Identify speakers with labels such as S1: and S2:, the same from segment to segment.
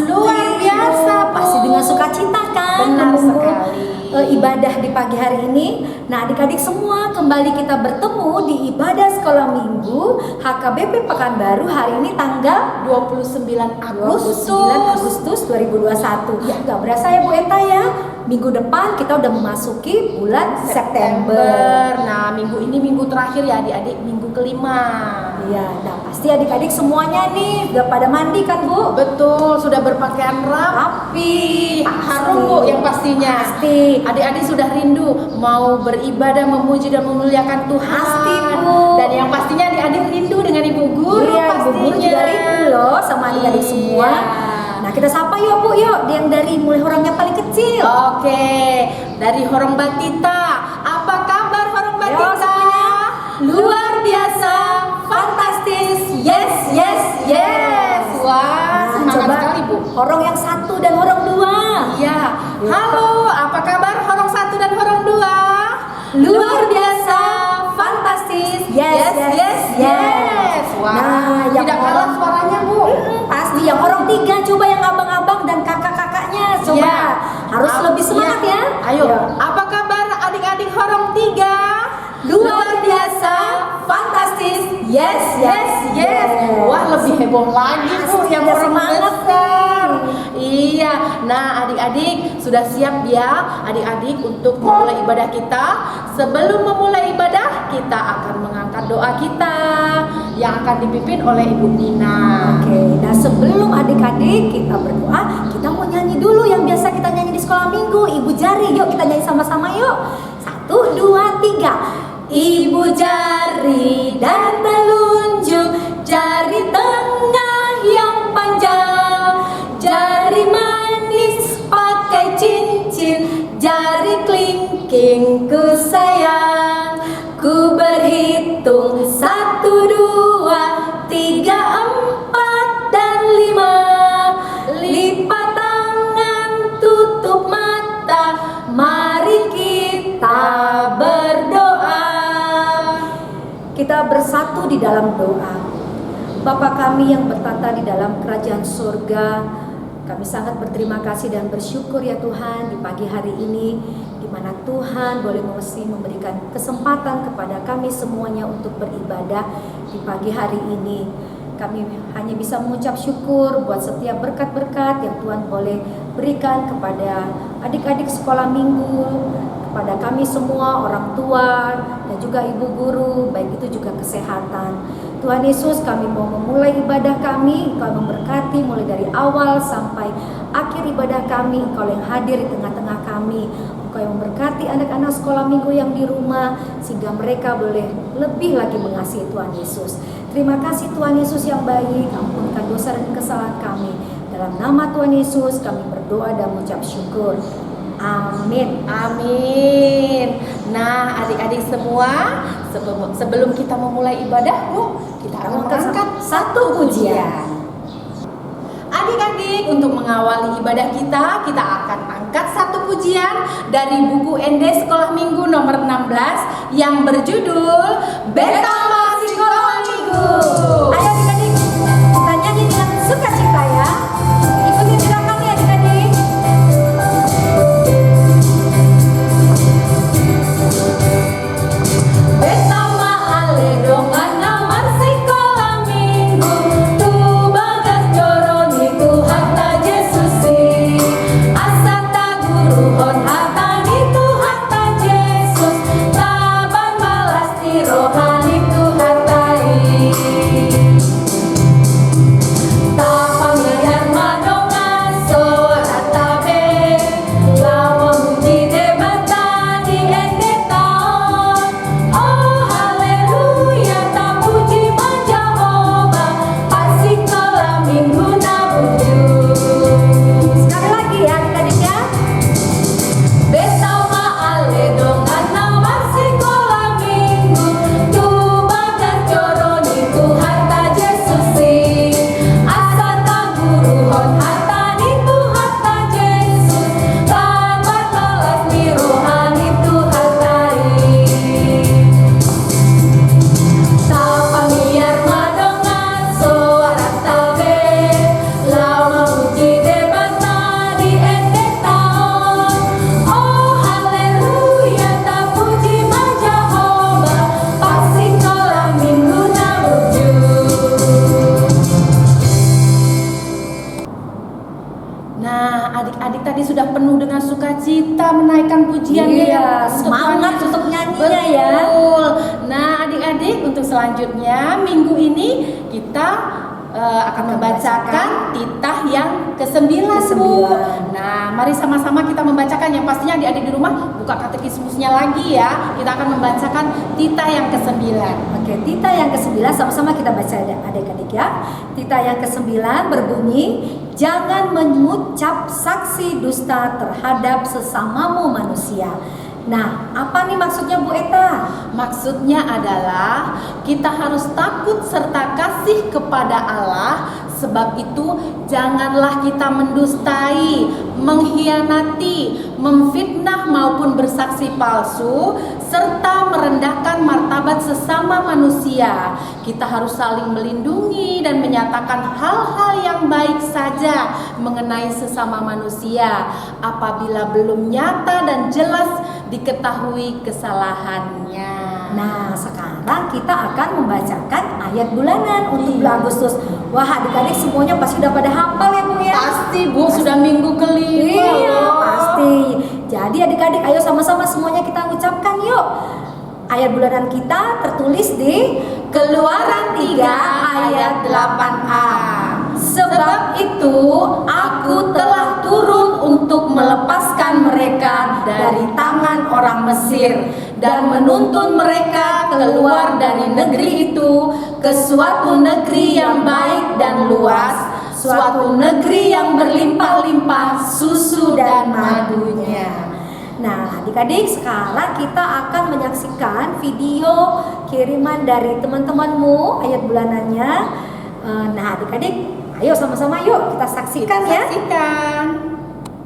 S1: luar biasa,
S2: pasti dengan sukacita kan.
S1: Benar
S2: menunggu,
S1: sekali.
S2: Ibadah di pagi hari ini. Nah, adik-adik semua kembali kita bertemu di ibadah sekolah minggu HKBP Pekanbaru hari ini tanggal
S1: 29
S2: Agustus 2021. Ya, gak berasa ya Bu Eta ya. Minggu depan kita udah memasuki bulan September.
S1: Nah, minggu ini minggu terakhir ya adik-adik, minggu kelima.
S2: Iya, nah pasti adik-adik semuanya nih udah pada mandi kan Bu?
S1: Betul, sudah berpakaian rapi, harum Bu yang pastinya.
S2: Pasti.
S1: Adik-adik sudah rindu mau beribadah, memuji dan memuliakan Tuhan.
S2: Pasti Bu.
S1: Dan yang pastinya adik-adik rindu dengan Ibu Guru.
S2: Iya, Ibu
S1: pastinya.
S2: Guru juga rindu loh sama adik-adik semua. Nah, kita sapa yuk Bu, yuk yang dari mulai horongnya paling kecil.
S1: Oke, dari Horong Batita. Apa kabar Horong Batita?
S2: semuanya.
S1: Luar biasa, fantastis. Yes, yes, yes. Wah, semangat
S2: coba
S1: sekali Bu.
S2: Horong yang 1 dan horong 2.
S1: Iya. Halo, apa kabar Horong 1 dan Horong 2?
S2: Luar biasa, fantastis. Yes, yes, yes.
S1: Wah,
S2: Nah, yang
S1: tidak kalah
S2: horong-
S1: suaranya Bu.
S2: Pasti yang horong 3 coba yang abang-abang dan kakak-kakaknya coba.
S1: Iya.
S2: Harus lebih semangat
S1: Iya.
S2: ya.
S1: Ayo,
S2: Ya.
S1: apa kabar adik-adik Horong 3?
S2: Luar biasa, fantastis. Yes, yes, yes.
S1: Wah, lebih heboh lagi Bu yang
S2: Udah
S1: Horong
S2: semangat
S1: besar. Iya. Nah, adik-adik sudah siap ya adik-adik untuk memulai ibadah kita. Sebelum memulai ibadah, kita akan mengangkat doa kita yang akan dipimpin oleh Ibu Nina.
S2: Oke, nah sebelum adik-adik kita berdoa, kita mau nyanyi dulu yang biasa kita nyanyi di sekolah minggu. Ibu jari, yuk kita nyanyi sama-sama yuk. 1, 2, 3. Ibu jari dan telunjuk, jari tengah yang panjang, jari manis pakai cincin, jari kelingking ku sayang. Ku berhitung 1, 2, 3, 4 dan 5. Lipat tangan, tutup mata, mari kita berdoa. Kita bersatu di dalam doa. Bapa kami yang bertata di dalam kerajaan surga, kami sangat berterima kasih dan bersyukur ya Tuhan di pagi hari ini, di mana Tuhan boleh mesti memberikan kesempatan kepada kami semuanya untuk beribadah di pagi hari ini. Kami hanya bisa mengucap syukur buat setiap berkat-berkat yang Tuhan boleh berikan kepada adik-adik sekolah minggu, kepada kami semua orang tua dan juga ibu guru, baik itu juga kesehatan. Tuhan Yesus, kami mau memulai ibadah kami, Engkau memberkati mulai dari awal sampai akhir ibadah kami, Engkau yang hadir di tengah-tengah kami. Engkau yang memberkati anak-anak sekolah minggu yang di rumah, sehingga mereka boleh lebih lagi mengasihi Tuhan Yesus. Terima kasih Tuhan Yesus yang baik, ampunkan dosa dan kesalahan kami. Dalam nama Tuhan Yesus kami berdoa dan mengucap syukur. Amin.
S1: Amin. Nah, adik-adik semua, sebelum kita memulai ibadah, yuk kita akan mengangkat satu pujian. Adik-adik, untuk mengawali ibadah kita akan angkat satu pujian dari buku ND Sekolah Minggu nomor 16 yang berjudul Betama Sekolah Minggu.
S2: Ayo adik-adik, kita nyanyi dengan sukacita ya. Ikuti gerakan ya adik-adik. Betama ale dongan namar sekolah minggu, tu bagas joroni tu hatta Yesusi, asata guru hon hatani tu hatta Yesus, taban balas ti rohani tu
S1: selanjutnya, minggu ini kita akan membacakan titah yang ke-9, Bu. Nah, mari sama-sama kita membacakan. Yang pastinya adik-adik di rumah buka katekismusnya lagi ya. Kita akan membacakan titah yang ke-9.
S2: Oke, titah yang ke-9 sama-sama kita baca adik-adik ya. Titah yang ke-9 berbunyi, jangan mengucap saksi dusta terhadap sesamamu manusia. Nah, apa nih maksudnya Bu Eta?
S1: Maksudnya adalah kita harus takut serta kasih kepada Allah. Sebab itu janganlah kita mendustai, mengkhianati, memfitnah maupun bersaksi palsu, serta merendahkan martabat sesama manusia. Kita harus saling melindungi dan menyatakan hal-hal yang baik saja mengenai sesama manusia apabila belum nyata dan jelas diketahui kesalahannya.
S2: Nah, sekarang kita akan membacakan ayat bulanan untuk bulan Agustus. Wah, adik-adik semuanya pasti udah pada hafal ya Bu ya?
S1: Pasti Bu, sudah minggu kelima.
S2: Iya, pasti. Jadi adik-adik ayo sama-sama semuanya kita ucapkan yuk. Ayat bulanan kita tertulis di
S1: Keluaran 3 ayat 8a.
S2: Sebab itu aku telah turun untuk melepaskan mereka dari tangan orang Mesir dan menuntun mereka keluar dari negeri itu ke suatu negeri yang baik dan luas, suatu negeri yang berlimpah-limpah susu dan madunya. Nah, adik-adik sekarang kita akan menyaksikan video kiriman dari teman-temanmu ayat bulanannya. Nah, adik-adik ayo sama-sama yuk kita saksikan ya.
S1: Saksikan.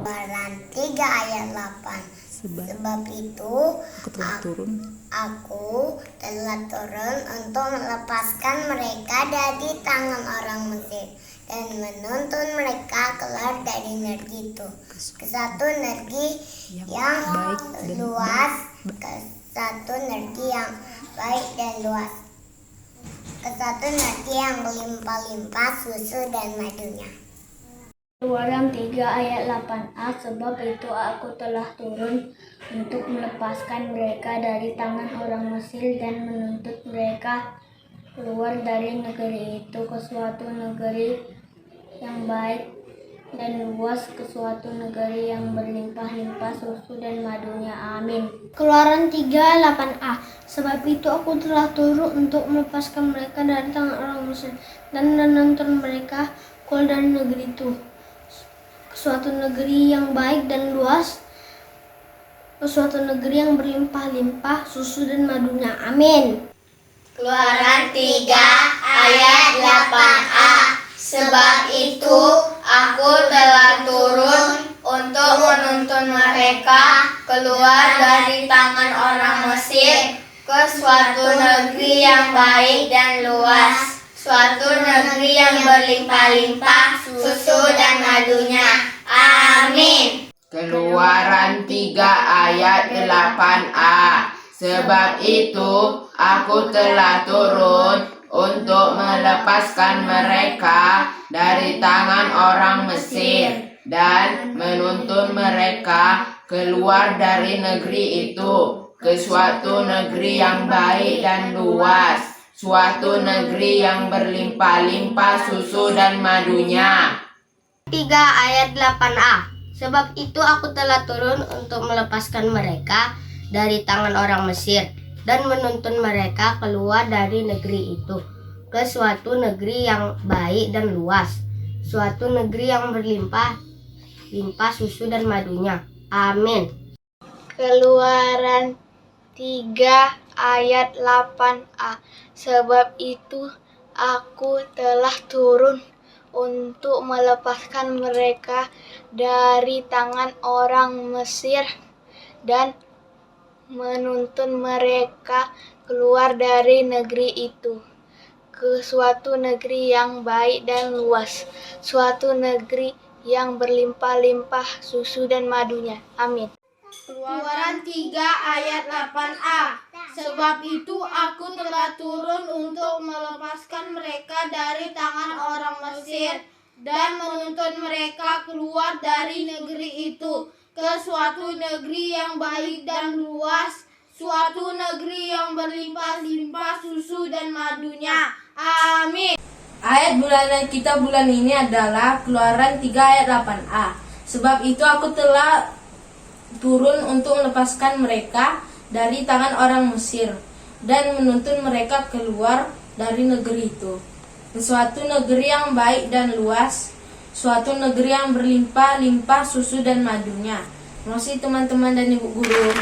S3: Keluaran 3 ayat 8. Sebab itu aku telah turun untuk melepaskan mereka dari tangan orang Mesir dan menuntun mereka keluar dari negeri itu ke satu negeri yang luas, ke satu negeri yang baik dan luas, ke satu negeri yang melimpah-limpah susu dan madunya.
S4: Keluaran 3 ayat 8a. Sebab itu aku telah turun untuk melepaskan mereka dari tangan orang Mesir dan menuntut mereka keluar dari negeri itu ke suatu negeri yang baik dan luas, ke suatu negeri yang berlimpah-limpah susu dan madunya. Amin. Keluaran 3 ayat 8a. Sebab itu aku telah turun untuk melepaskan mereka dari tangan orang Mesir dan menuntun mereka keluar dari negeri itu suatu negeri yang baik dan luas, suatu negeri yang berlimpah-limpah susu dan madunya. Amin.
S3: Keluaran 3 ayat 8a. Sebab itu aku telah turun untuk menuntun mereka keluar dari tangan orang Mesir ke suatu negeri yang baik dan luas, suatu negeri yang berlimpah-limpah susu dan madunya. Amin.
S5: Keluaran 3 ayat 8a. Sebab itu aku telah turun untuk melepaskan mereka dari tangan orang Mesir dan menuntun mereka keluar dari negeri itu ke suatu negeri yang baik dan luas, suatu negeri yang berlimpah-limpah susu dan madunya.
S3: 3 ayat 8a. Sebab itu aku telah turun untuk melepaskan mereka dari tangan orang Mesir dan menuntun mereka keluar dari negeri itu ke suatu negeri yang baik dan luas, suatu negeri yang berlimpah-limpah susu dan madunya. Amin.
S4: Keluaran 3 ayat 8a. Sebab itu aku telah turun untuk melepaskan mereka dari tangan orang Mesir dan menuntun mereka keluar dari negeri itu ke suatu negeri yang baik dan luas, suatu negeri yang berlimpah-limpah susu dan madunya. Amin.
S6: Keluaran 3 ayat 8a. Sebab itu aku telah turun untuk melepaskan mereka dari tangan orang Mesir dan menuntun mereka keluar dari negeri itu ke suatu negeri yang baik dan luas, suatu negeri yang berlimpah-limpah susu dan madunya. Amin. Ayat bulanan kita bulan ini adalah Keluaran 3 ayat 8a. Sebab itu aku telah turun untuk melepaskan mereka dari tangan orang Mesir dan menuntun mereka keluar dari negeri itu, ke suatu negeri yang baik dan luas, suatu negeri yang berlimpah-limpah susu dan madunya. Terima kasih teman-teman dan ibu guru.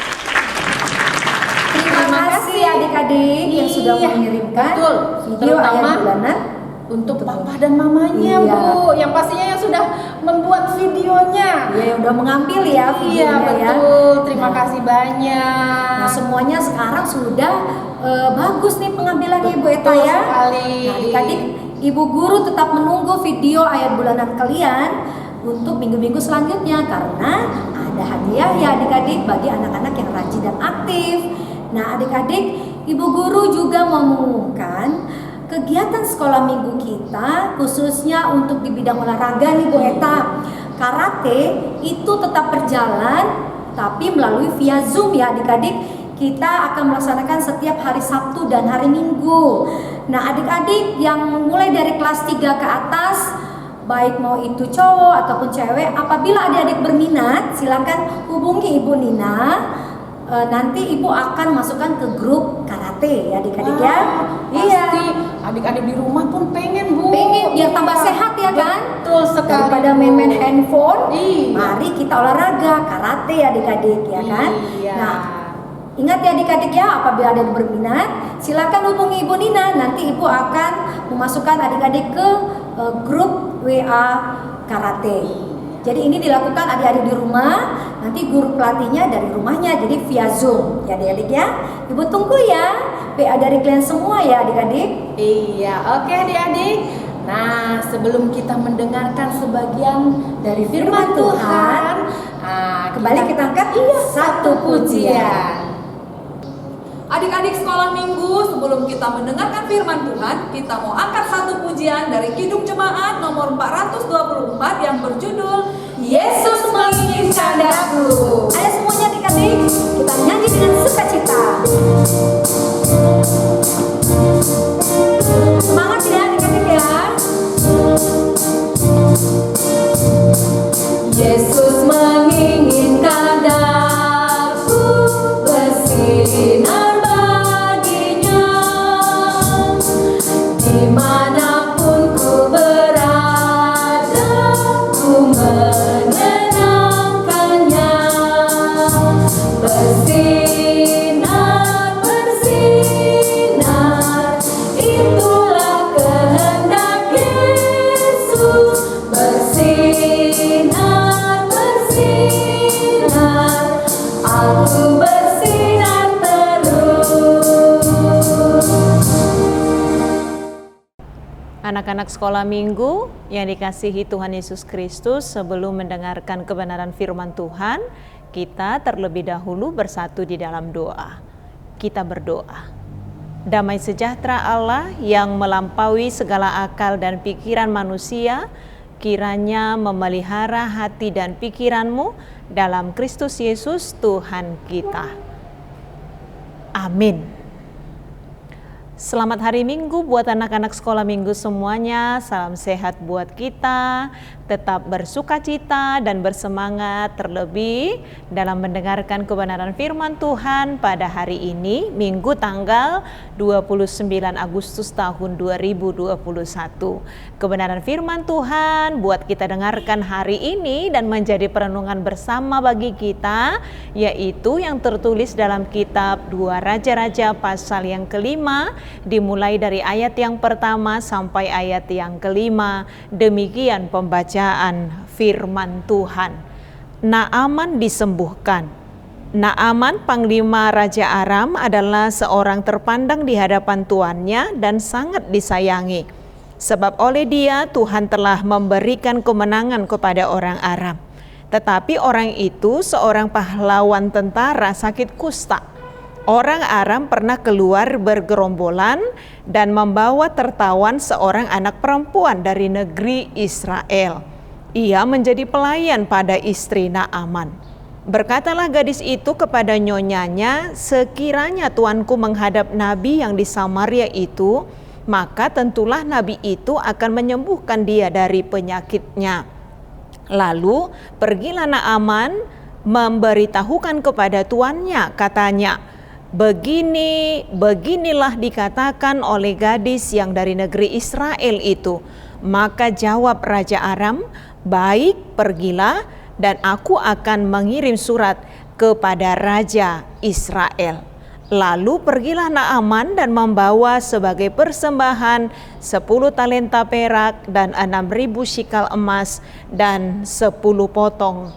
S2: Terima kasih adik-adik yang sudah mengirimkan
S1: Betul,
S2: video
S1: terutama
S2: ayat bulanan
S1: untuk papa dan mamanya,
S2: Iya.
S1: Bu, yang pastinya yang sudah membuat videonya.
S2: ya yang udah mengambil ya
S1: Iya,
S2: videonya ya.
S1: betul. Terima
S2: Nah,
S1: kasih banyak.
S2: Nah, semuanya sekarang sudah bagus nih pengambilannya Ibu Eta
S1: Betul
S2: ya.
S1: sekali.
S2: Nah, adik-adik, Ibu guru tetap menunggu video ayat bulanan kalian untuk minggu-minggu selanjutnya karena ada hadiah ya adik-adik bagi anak-anak yang rajin dan aktif. Nah, adik-adik, Ibu guru juga mau mengumumkan kegiatan sekolah minggu kita khususnya untuk di bidang olahraga nih Bu Eta. Karate itu tetap berjalan tapi melalui via Zoom ya adik-adik. Kita akan melaksanakan setiap hari Sabtu dan hari Minggu. Nah, adik-adik yang mulai dari kelas 3 ke atas, baik mau itu cowok ataupun cewek, apabila adik-adik berminat, silakan hubungi Ibu Nina. Nanti Ibu akan masukkan ke grup karate ya adik-adik ya.
S1: Pasti adik-adik di rumah pun pengen, Bu.
S2: Pengen biar tambah sehat ya kan?
S1: Betul sekali.
S2: Daripada main-main handphone,
S1: Iya.
S2: mari kita olahraga karate adik-adik ya kan?
S1: Iya.
S2: Nah, ingat ya adik-adik ya, apabila ada yang berminat, silakan hubungi Ibu Nina. Nanti Ibu akan memasukkan adik-adik ke grup WA karate. Jadi ini dilakukan adik-adik di rumah, nanti guru pelatihnya dari rumahnya, jadi via Zoom ya adik-adik ya. Ibu tunggu ya PA dari kalian semua ya adik-adik.
S1: Iya, oke adik-adik. Nah, sebelum kita mendengarkan sebagian dari firman Tuhan,
S2: Kembali kita angkat
S1: satu pujian.
S7: Adik-adik sekolah minggu, sebelum kita mendengarkan firman Tuhan, kita mau angkat satu pujian dari Kidung Jemaat nomor 424 yang berjudul
S1: Yesus menginginkan aku.
S2: Ayo semuanya adik-adik, kita nyanyi dengan sukacita. Semangat ya adik-adik ya.
S1: Yesus menginginkan aku bersinar baginya dimanapun ku berada, ku menyenangkannya. Bersinar, bersinar, itulah kehendak Yesus. Bersinar, bersinar, aku bersinar terus.
S8: Anak-anak sekolah minggu yang dikasihi Tuhan Yesus Kristus, sebelum mendengarkan kebenaran firman Tuhan, kita terlebih dahulu bersatu di dalam doa. Kita berdoa. Damai sejahtera Allah yang melampaui segala akal dan pikiran manusia, kiranya memelihara hati dan pikiranmu dalam Kristus Yesus Tuhan kita. Amin. Selamat hari Minggu buat anak-anak sekolah minggu semuanya. Salam sehat buat kita. Tetap bersukacita dan bersemangat, terlebih dalam mendengarkan kebenaran firman Tuhan pada hari ini, Minggu tanggal 29 Agustus tahun 2021. Kebenaran firman Tuhan buat kita dengarkan hari ini dan menjadi perenungan bersama bagi kita, yaitu yang tertulis dalam kitab 2 Raja-Raja pasal yang kelima, dimulai dari ayat yang pertama sampai ayat yang kelima. Demikian pembacaan firman Tuhan. Naaman disembuhkan. Naaman, panglima Raja Aram, adalah seorang terpandang di hadapan tuannya dan sangat disayangi. Sebab oleh dia Tuhan telah memberikan kemenangan kepada orang Aram. Tetapi orang itu seorang pahlawan tentara sakit kusta. Orang Aram pernah keluar bergerombolan dan membawa tertawan seorang anak perempuan dari negeri Israel. Ia menjadi pelayan pada istri Naaman. Berkatalah gadis itu kepada nyonyanya, sekiranya tuanku menghadap nabi yang di Samaria itu, maka tentulah nabi itu akan menyembuhkan dia dari penyakitnya. Lalu pergilah Naaman memberitahukan kepada tuannya, katanya, beginilah dikatakan oleh gadis yang dari negeri Israel itu. Maka jawab Raja Aram, baik, pergilah, dan aku akan mengirim surat kepada Raja Israel. Lalu pergilah Naaman dan membawa sebagai persembahan 10 talenta perak dan 6.000 shikal emas dan 10 potong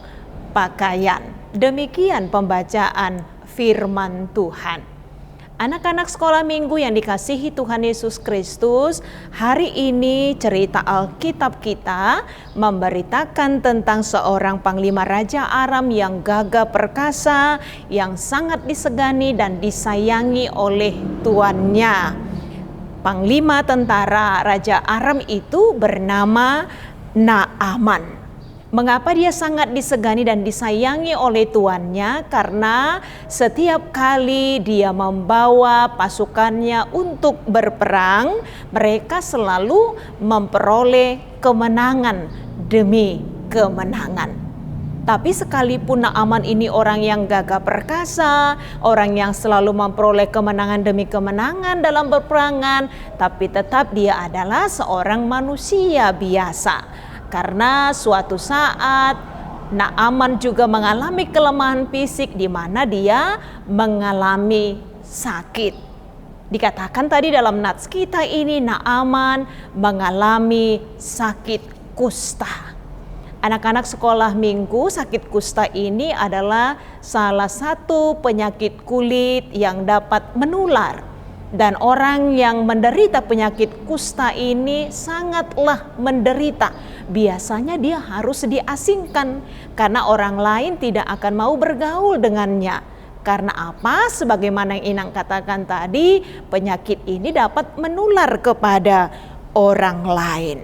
S8: pakaian. Demikian pembacaan firman Tuhan. Anak-anak sekolah minggu yang dikasihi Tuhan Yesus Kristus, hari ini cerita Alkitab kita memberitakan tentang seorang panglima Raja Aram yang gagah perkasa, yang sangat disegani dan disayangi oleh tuannya. Panglima tentara Raja Aram itu bernama Naaman. Mengapa dia sangat disegani dan disayangi oleh tuannya? Karena setiap kali dia membawa pasukannya untuk berperang, mereka selalu memperoleh kemenangan demi kemenangan. Tapi sekalipun Naaman ini orang yang gagah perkasa, orang yang selalu memperoleh kemenangan demi kemenangan dalam berperangan, tapi tetap dia adalah seorang manusia biasa. Karena suatu saat Naaman juga mengalami kelemahan fisik di mana dia mengalami sakit. Dikatakan tadi dalam nats kita ini Naaman mengalami sakit kusta. Anak-anak sekolah minggu, sakit kusta ini adalah salah satu penyakit kulit yang dapat menular. Dan orang yang menderita penyakit kusta ini sangatlah menderita. Biasanya dia harus diasingkan karena orang lain tidak akan mau bergaul dengannya. Karena apa? Sebagaimana yang Inang katakan tadi, penyakit ini dapat menular kepada orang lain.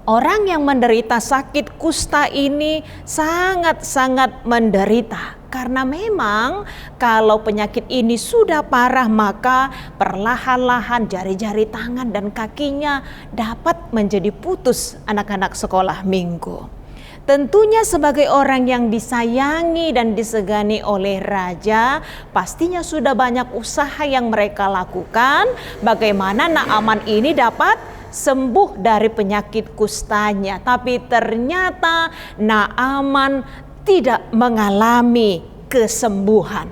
S8: Orang yang menderita sakit kusta ini sangat-sangat menderita. Karena memang kalau penyakit ini sudah parah, maka perlahan-lahan jari-jari tangan dan kakinya dapat menjadi putus anak-anak sekolah minggu. Tentunya sebagai orang yang disayangi dan disegani oleh raja, pastinya sudah banyak usaha yang mereka lakukan bagaimana Naaman ini dapat sembuh dari penyakit kustanya. Tapi ternyata Naaman tidak mengalami kesembuhan.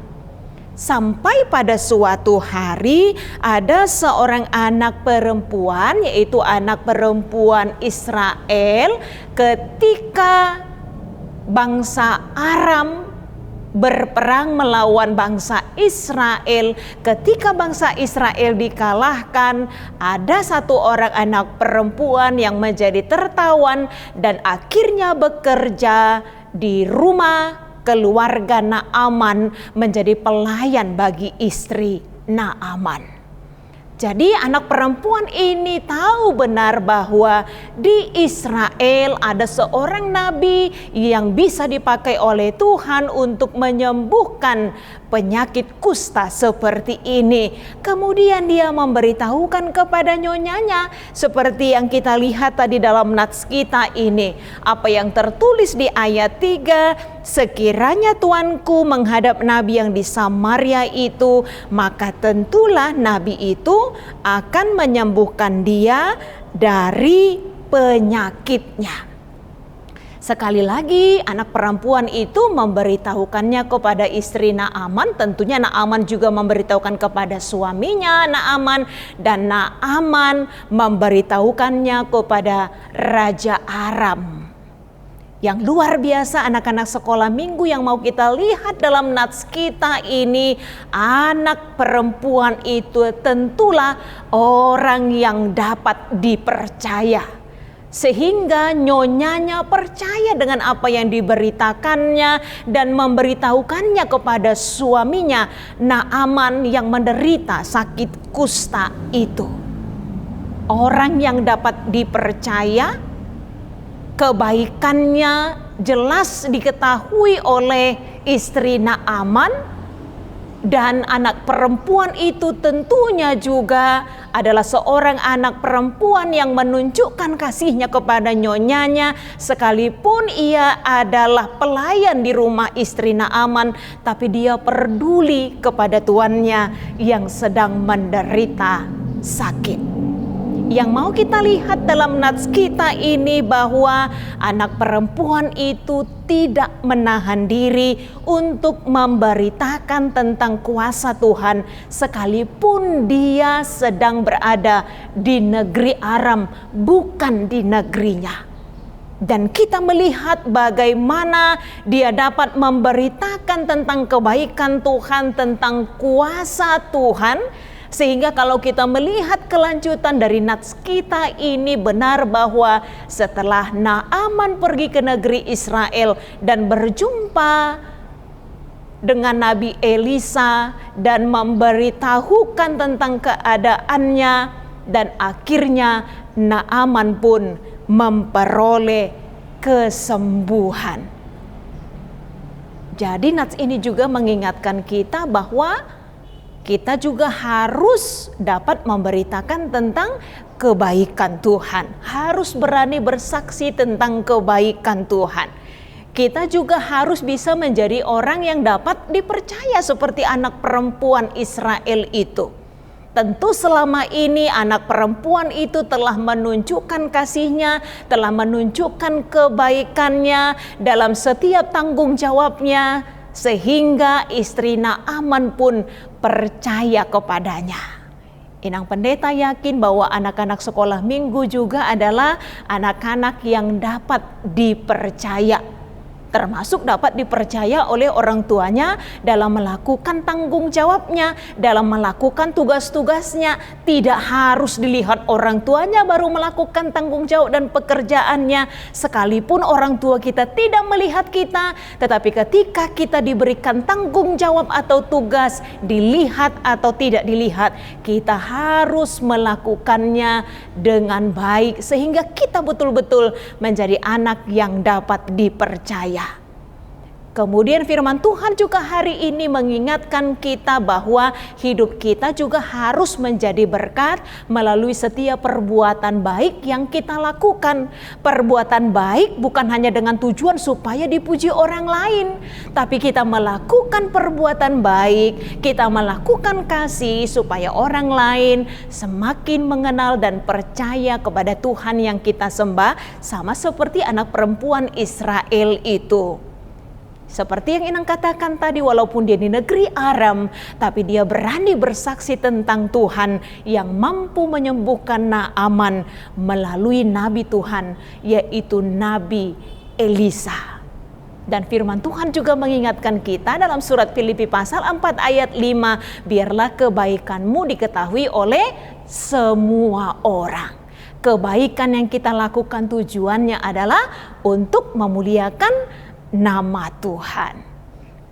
S8: Sampai pada suatu hari ada seorang anak perempuan, yaitu anak perempuan Israel, ketika bangsa Aram berperang melawan bangsa Israel. Ketika bangsa Israel dikalahkan, ada satu orang anak perempuan yang menjadi tertawan dan akhirnya bekerja di rumah keluarga Naaman menjadi pelayan bagi istri Naaman. Jadi anak perempuan ini tahu benar bahwa di Israel ada seorang nabi yang bisa dipakai oleh Tuhan untuk menyembuhkan penyakit kusta seperti ini. Kemudian dia memberitahukan kepada nyonyanya seperti yang kita lihat tadi dalam nats kita ini. Apa yang tertulis di ayat 3, sekiranya tuanku menghadap nabi yang di Samaria itu, maka tentulah nabi itu akan menyembuhkan dia dari penyakitnya. Sekali lagi anak perempuan itu memberitahukannya kepada istri Naaman. Tentunya Naaman juga memberitahukan kepada suaminya Naaman. Dan Naaman memberitahukannya kepada Raja Aram. Yang luar biasa anak-anak sekolah minggu yang mau kita lihat dalam nats kita ini, anak perempuan itu tentulah orang yang dapat dipercaya. Sehingga nyonyanya percaya dengan apa yang diberitakannya dan memberitahukannya kepada suaminya Naaman yang menderita sakit kusta itu. Orang yang dapat dipercaya, kebaikannya jelas diketahui oleh istri Naaman. Dan anak perempuan itu tentunya juga adalah seorang anak perempuan yang menunjukkan kasihnya kepada nyonyanya, sekalipun ia adalah pelayan di rumah istri Naaman, tapi dia peduli kepada tuannya yang sedang menderita sakit. Yang mau kita lihat dalam nats kita ini bahwa anak perempuan itu tidak menahan diri untuk memberitakan tentang kuasa Tuhan sekalipun dia sedang berada di negeri Aram, bukan di negerinya. Dan kita melihat bagaimana dia dapat memberitakan tentang kebaikan Tuhan, tentang kuasa Tuhan. Sehingga kalau kita melihat kelanjutan dari nats kita ini benar bahwa setelah Naaman pergi ke negeri Israel dan berjumpa dengan Nabi Elisa dan memberitahukan tentang keadaannya, dan akhirnya Naaman pun memperoleh kesembuhan. Jadi nats ini juga mengingatkan kita bahwa kita juga harus dapat memberitakan tentang kebaikan Tuhan. Harus berani bersaksi tentang kebaikan Tuhan. Kita juga harus bisa menjadi orang yang dapat dipercaya seperti anak perempuan Israel itu. Tentu selama ini anak perempuan itu telah menunjukkan kasihnya, telah menunjukkan kebaikannya dalam setiap tanggung jawabnya, sehingga istri Naaman pun percaya kepadanya. Inang Pendeta yakin bahwa anak-anak sekolah minggu juga adalah anak-anak yang dapat dipercaya, termasuk dapat dipercaya oleh orang tuanya dalam melakukan tanggung jawabnya, dalam melakukan tugas-tugasnya. Tidak harus dilihat orang tuanya baru melakukan tanggung jawab dan pekerjaannya. Sekalipun orang tua kita tidak melihat kita, tetapi ketika kita diberikan tanggung jawab atau tugas, dilihat atau tidak dilihat, kita harus melakukannya dengan baik sehingga kita betul-betul menjadi anak yang dapat dipercaya. Kemudian firman Tuhan juga hari ini mengingatkan kita bahwa hidup kita juga harus menjadi berkat melalui setiap perbuatan baik yang kita lakukan. Perbuatan baik bukan hanya dengan tujuan supaya dipuji orang lain, tapi kita melakukan perbuatan baik, kita melakukan kasih supaya orang lain semakin mengenal dan percaya kepada Tuhan yang kita sembah, sama seperti anak perempuan Israel itu. Seperti yang Inang katakan tadi, walaupun dia di negeri Aram, tapi dia berani bersaksi tentang Tuhan yang mampu menyembuhkan Naaman melalui nabi Tuhan, yaitu Nabi Elisa. Dan firman Tuhan juga mengingatkan kita dalam surat Filipi pasal 4 ayat 5, biarlah kebaikanmu diketahui oleh semua orang. Kebaikan yang kita lakukan tujuannya adalah untuk memuliakan nama Tuhan.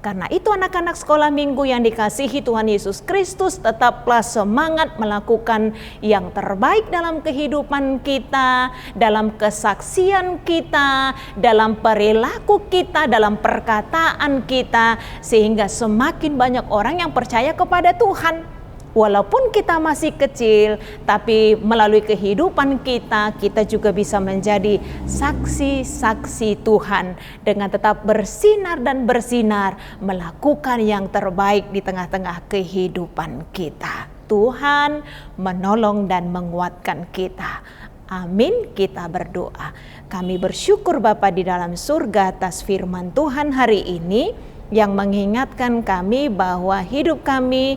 S8: Karena itu anak-anak sekolah minggu yang dikasihi Tuhan Yesus Kristus, tetaplah semangat melakukan yang terbaik dalam kehidupan kita, dalam kesaksian kita, dalam perilaku kita, dalam perkataan kita, sehingga semakin banyak orang yang percaya kepada Tuhan. Walaupun kita masih kecil, tapi melalui kehidupan kita, kita juga bisa menjadi saksi-saksi Tuhan dengan tetap bersinar dan bersinar, melakukan yang terbaik di tengah-tengah kehidupan kita. Tuhan menolong dan menguatkan kita. Amin, kita berdoa. Kami bersyukur Bapa di dalam surga atas firman Tuhan hari ini yang mengingatkan kami bahwa hidup kami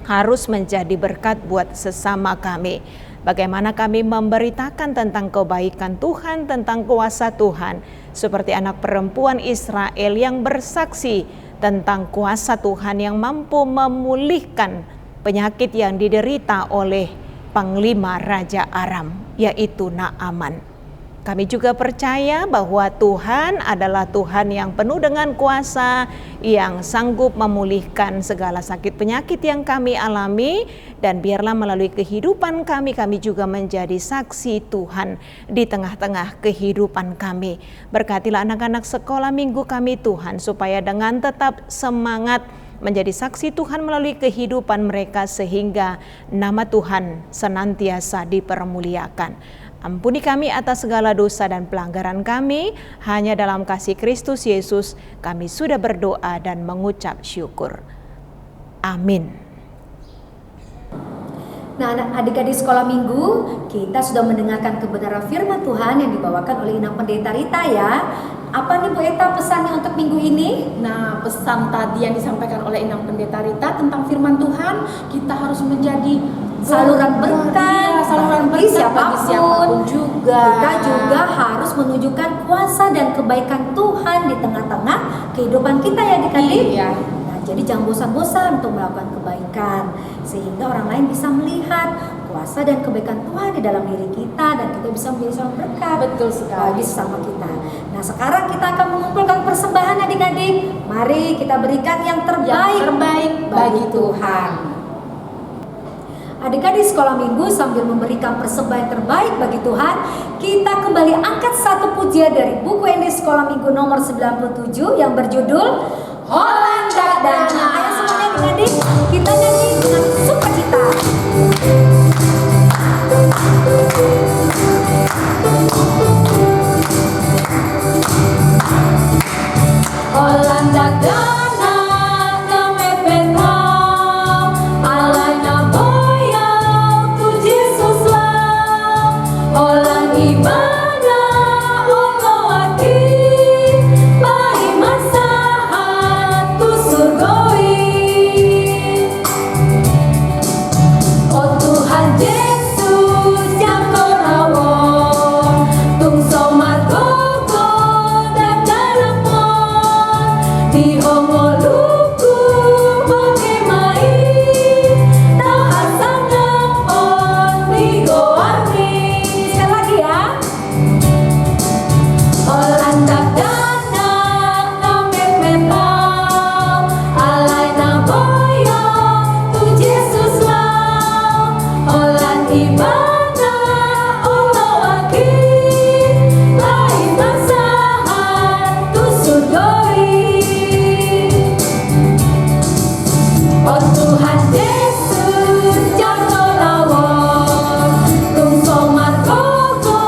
S8: harus menjadi berkat buat sesama kami. Bagaimana kami memberitakan tentang kebaikan Tuhan, tentang kuasa Tuhan. Seperti anak perempuan Israel yang bersaksi tentang kuasa Tuhan yang mampu memulihkan penyakit yang diderita oleh Panglima Raja Aram, yaitu Naaman. Kami juga percaya bahwa Tuhan adalah Tuhan yang penuh dengan kuasa, yang sanggup memulihkan segala sakit penyakit yang kami alami, dan biarlah melalui kehidupan kami juga menjadi saksi Tuhan di tengah-tengah kehidupan kami. Berkatilah anak-anak sekolah minggu kami Tuhan, supaya dengan tetap semangat menjadi saksi Tuhan melalui kehidupan mereka, sehingga nama Tuhan senantiasa dipermuliakan. Ampuni kami atas segala dosa dan pelanggaran kami, hanya dalam kasih Kristus Yesus kami sudah berdoa dan mengucap syukur. Amin.
S2: Nah, adik-adik sekolah minggu, kita sudah mendengarkan kebenaran firman Tuhan yang dibawakan oleh Inang Pendeta Rita ya. Apa nih Bu Eta pesannya untuk minggu ini?
S1: Nah, pesan tadi yang disampaikan oleh Inang Pendeta Rita tentang firman Tuhan, kita harus menjadi
S2: saluran berkat,
S1: saluran
S2: bagi
S1: berkat bagi siapapun juga.
S2: Kita juga harus menunjukkan kuasa dan kebaikan Tuhan di tengah-tengah kehidupan kita ya adik-adik.
S1: Iya.
S2: Nah, jadi jangan bosan-bosan untuk melakukan kebaikan, sehingga orang lain bisa melihat kuasa dan kebaikan Tuhan di dalam diri kita, dan kita bisa menjadi saluran berkat.
S1: Betul sekali.
S2: Bagi sesama kita. Nah, sekarang kita akan mengumpulkan persembahan adik-adik. Mari kita berikan yang terbaik bagi Tuhan. Adik-adik sekolah minggu, sambil memberikan persembahan terbaik bagi Tuhan, kita kembali angkat satu pujian dari buku ND Sekolah Minggu nomor 97 yang berjudul Holanda Dana. Ayo semuanya adik-adik, kita nyanyi dengan sukacita. Holanda Dana, name Petau, alana boyau, tu Jesus lah. Holland ibana, ongowaki, pai masahat, tu surgoi. Oh Tuhan Yesus, yang kau rawon, tung somat gogo, dan darapon, di hongoluku, pakai mai, tau asal napon, di goarni. Sekali lagi ya. Holanda Dana, name Petau, alai na boyo, tu Jesus lah. Holland ibana, ongowaki, lai masahat, tu surgoi. Oh Tuhan Yesus, jangan lawon, tung somat gogo,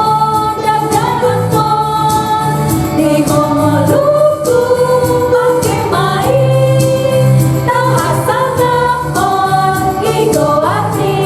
S2: dan darapon, di hongoluku, pakai mai, tau asal napon, igoati.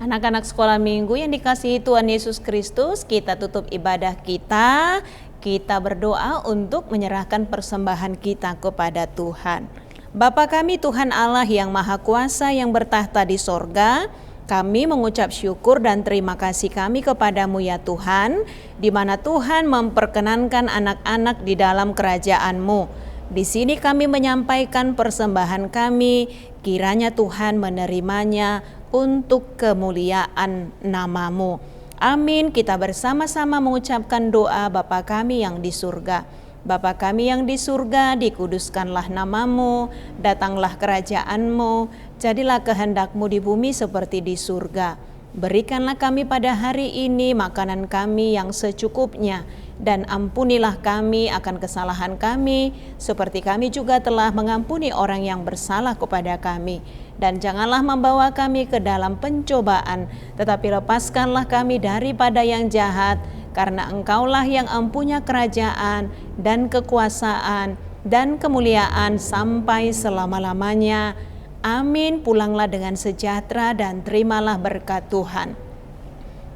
S8: Anak-anak sekolah minggu yang dikasihi Tuhan Yesus Kristus, kita tutup ibadah kita. Kita berdoa untuk menyerahkan persembahan kita kepada Tuhan. Bapa kami Tuhan Allah yang Maha Kuasa yang bertahta di sorga, kami mengucap syukur dan terima kasih kami kepadamu ya Tuhan, di mana Tuhan memperkenankan anak-anak di dalam kerajaan-Mu. Di sini kami menyampaikan persembahan kami, kiranya Tuhan menerimanya untuk kemuliaan nama-Mu. Amin. Kita bersama-sama mengucapkan doa Bapa kami yang di surga. Bapa kami yang di surga, dikuduskanlah nama-Mu, datanglah kerajaan-Mu, jadilah kehendak-Mu di bumi seperti di surga. Berikanlah kami pada hari ini makanan kami yang secukupnya, dan ampunilah kami akan kesalahan kami, seperti kami juga telah mengampuni orang yang bersalah kepada kami. Dan janganlah membawa kami ke dalam pencobaan, tetapi lepaskanlah kami daripada yang jahat, karena Engkaulah yang empunya kerajaan dan kekuasaan dan kemuliaan sampai selama-lamanya. Amin. Pulanglah dengan sejahtera dan terimalah berkat Tuhan.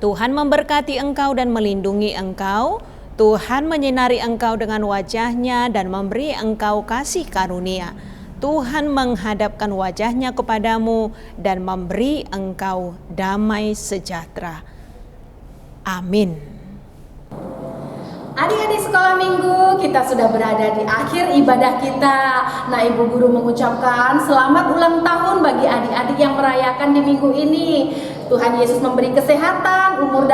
S8: Tuhan memberkati engkau dan melindungi engkau. Tuhan menyinari engkau dengan wajah-Nya dan memberi engkau kasih karunia. Tuhan menghadapkan wajah-Nya kepadamu dan memberi engkau damai sejahtera. Amin.
S1: Adik-adik sekolah minggu, kita sudah berada di akhir ibadah kita. Nah, Ibu Guru mengucapkan selamat ulang tahun bagi adik-adik yang merayakan di minggu ini. Tuhan Yesus memberi kesehatan, umur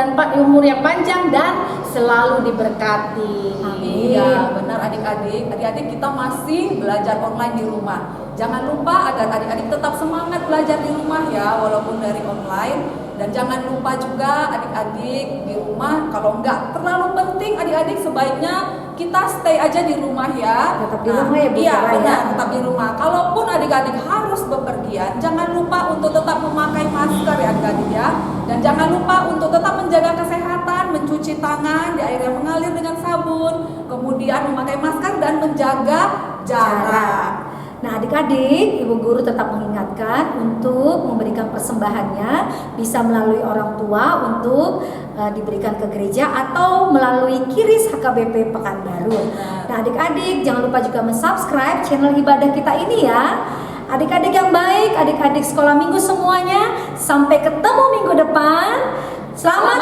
S1: yang panjang dan selalu diberkati.
S7: Iya, benar adik-adik. Adik-adik kita masih belajar online di rumah. Jangan lupa agar adik-adik tetap semangat belajar di rumah ya, walaupun dari online. Dan jangan lupa juga adik-adik di rumah, kalau nggak terlalu penting adik-adik sebaiknya kita stay aja di rumah ya.
S2: Tetap di rumah ya Bu
S7: Iya
S2: Sarah,
S7: benar,
S2: ya.
S7: tetap di rumah. Kalaupun adik-adik harus bepergian, jangan lupa untuk tetap memakai masker ya adik-adik ya. Dan jangan lupa untuk tetap menjaga kesehatan, mencuci tangan di air yang mengalir dengan sabun, kemudian memakai masker dan menjaga jarak.
S2: Nah adik-adik, ibu guru tetap mengingatkan untuk memberikan persembahannya bisa melalui orang tua untuk diberikan ke gereja atau melalui KIRIS HKBP Pekanbaru. Nah adik-adik jangan lupa juga mensubscribe channel ibadah kita ini ya. Adik-adik yang baik, adik-adik sekolah minggu semuanya, sampai ketemu minggu depan. Selamat